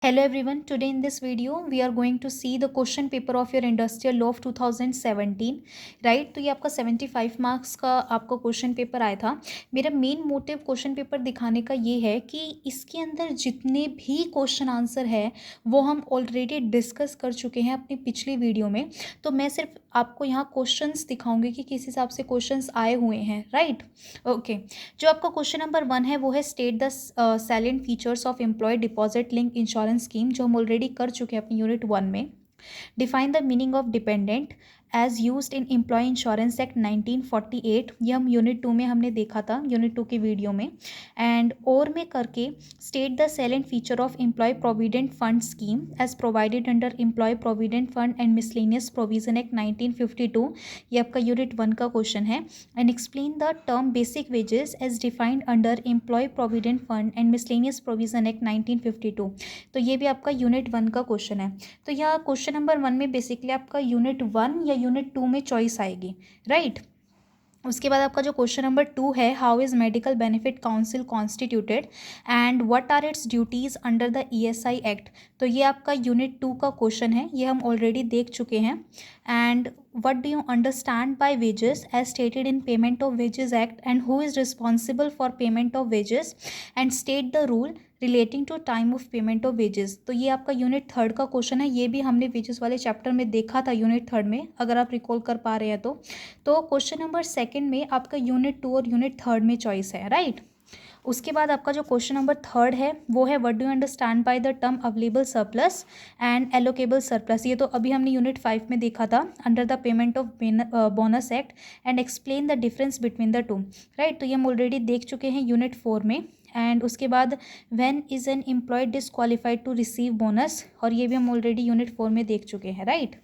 Hello everyone, today in this video we are going to see the question paper of your industrial law of 2017 right. तो ये आपका 75 marks का आपका question paper आया था। मेरा मेन मोटिव क्वेश्चन पेपर दिखाने का ये है कि इसके अंदर जितने भी क्वेश्चन आंसर है वो हम ऑलरेडी डिस्कस कर चुके हैं अपनी पिछली वीडियो में। तो मैं सिर्फ आपको यहाँ क्वेश्चंस दिखाऊंगी कि किस हिसाब से क्वेश्चंस आए हुए हैं, राइट। ओके, जो आपका क्वेश्चन नंबर 1 है वो है state the salient features of employ deposit link insurance scheme, जो हम ऑलरेडी कर चुके हैं अपनी यूनिट 1 में। Define the meaning of dependent as used in employ insurance act 1948, ये हम यूनिट 2 में हमने देखा था, यूनिट 2 की वीडियो में। एंड और में करके state the salient feature of employ provident fund scheme as provided under employ provident fund and miscellaneous provision act 1952, ये आपका यूनिट 1 का क्वेश्चन है। And explain the term basic wages as defined under employ provident fund and miscellaneous provision act 1952, तो ये भी आपका unit 1 का question है। तो यहाँ क्वेश्चन नंबर 1 में बेसिकली आपका यूनिट 1 या यूनिट 2 में चॉइस आएगी, राइट। उसके बाद आपका जो क्वेश्चन नंबर 2 है, how is medical benefit council constituted and what are its duties under the ESI act, तो ये आपका यूनिट 2 का क्वेश्चन है, ये हम ऑलरेडी देख चुके हैं। And what do you understand by wages as stated in payment of wages act and who is responsible for payment of wages and state the rule relating to time of payment of wages, तो ये आपका unit 3 का question है। ये भी हमने wages वाले chapter में देखा था यूनिट 3 में, अगर आप रिकॉल कर पा रहे हैं तो क्वेश्चन नंबर 2 में आपका यूनिट 2 और यूनिट 3 में चॉइस है, राइट। उसके बाद आपका जो क्वेश्चन नंबर 3 है वो है what do you understand by the term available surplus and allocable surplus, ये तो अभी हमने यूनिट 5 में देखा था, under the payment of bonus act and explain the difference between the two, right. तो ये हम ऑलरेडी देख चुके हैं यूनिट 4 में। एंड उसके बाद when is an employ disqualified to receive bonus, और ये भी हम ऑलरेडी यूनिट 4 में देख चुके हैं, राइट।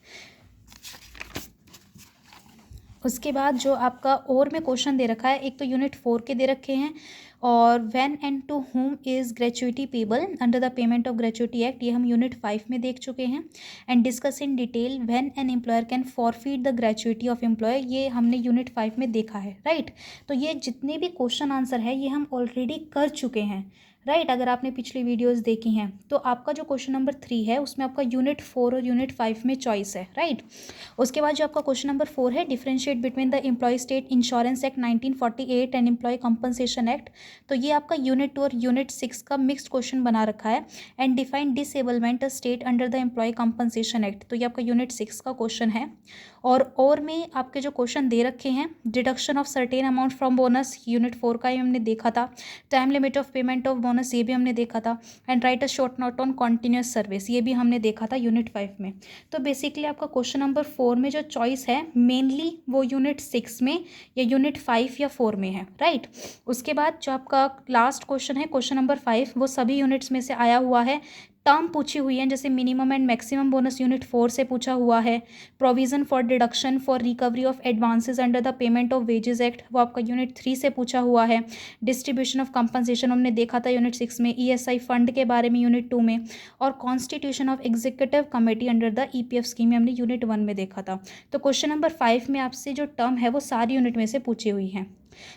उसके बाद जो आपका और में क्वेश्चन दे रखा है, एक तो यूनिट 4 के दे रखे हैं, और when and to whom is gratuity payable under the payment of gratuity act, ये हम यूनिट 5 में देख चुके हैं। And discuss in detail when an employer can forfeit the gratuity of employ, ये हमने यूनिट 5 में देखा है, राइट। तो ये जितने भी क्वेश्चन आंसर है ये हम ऑलरेडी कर चुके हैं, राइट। अगर आपने पिछली वीडियोस देखी हैं तो आपका जो क्वेश्चन नंबर 3 है उसमें आपका यूनिट 4 और यूनिट 5 में चॉइस है, राइट। उसके बाद जो आपका क्वेश्चन नंबर 4 है, differentiate between the employ state insurance act 1948 and employ compensation act, तो ये आपका यूनिट 2 और यूनिट 6 का मिक्स्ड क्वेश्चन बना रखा है। And define disablement state under the employ compensation act, तो ये आपका यूनिट 6 का क्वेश्चन है। और में आपके जो क्वेश्चन दे रखे हैं, deduction of certain amount from bonus, unit 4 का ही हमने देखा था। Time limit of payment of bonus, ये भी हमने देखा था। And right a short note on continuous service, ये भी हमने देखा था यूनिट 5 में। तो बेसिकली आपका क्वेश्चन नंबर 4 में जो चॉइस है मेनली वो यूनिट 6 में या यूनिट 5 या 4 में है, राइट। उसके बाद जो आपका लास्ट क्वेश्चन है, क्वेश्चन नंबर 5, वो सभी यूनिट्स में से आया हुआ है। टर्म पूछी हुई है, जैसे minimum and maximum bonus unit 4 से पूछा हुआ है। Provision for deduction for recovery of advances under the payment of wages act, वो आपका यूनिट 3 से पूछा हुआ है। डिस्ट्रीब्यूशन ऑफ कंपनसेशन हमने देखा था यूनिट 6 में। ESI फंड के बारे में यूनिट 2 में। और constitution of executive committee under the EPF scheme में हमने यूनिट 1 में देखा था। तो क्वेश्चन नंबर 5 में आपसे जो टर्म है वो सारी यूनिट में से पूछी हुई है।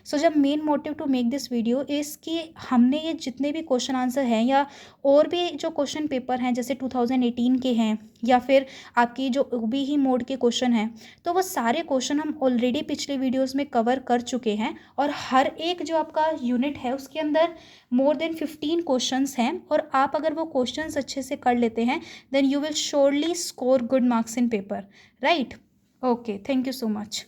सो जब main motive to make this video is कि हमने ये जितने भी क्वेश्चन आंसर हैं या और भी जो क्वेश्चन पेपर हैं जैसे 2018 के हैं या फिर आपकी जो OBE मोड के क्वेश्चन हैं, तो वो सारे क्वेश्चन हम ऑलरेडी पिछले वीडियोस में कवर कर चुके हैं। और हर एक जो आपका यूनिट है उसके अंदर मोर देन 15 क्वेश्चंस हैं, और आप अगर वो क्वेश्चंस अच्छे से कर लेते हैं then you will surely score good marks in paper, right. Okay, thank you so much.